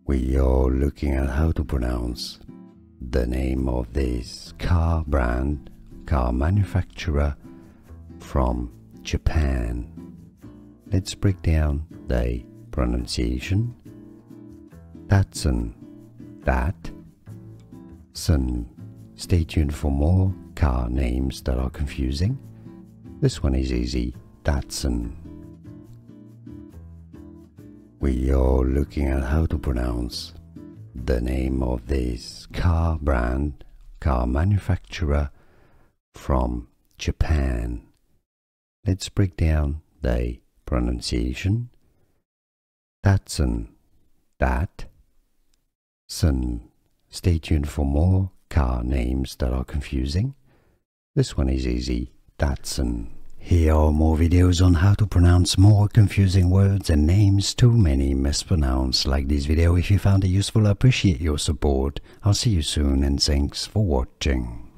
We are looking at how to pronounce the name of this car brand, car manufacturer from Japan. Let's break down the pronunciation. Datsun, Datsun. Stay tuned for more car names that are confusing. This one is easy, Datsun. We are looking at how to pronounce the name of this car brand, car manufacturer from Japan. Let's break down the pronunciation. Datsun, Datsun. Stay tuned for more car names that are confusing. This one is easy, Datsun. Here are more videos on how to pronounce more confusing words and names too many mispronounced. Like this video if you found it useful. I appreciate your support. I'll see you soon and thanks for watching.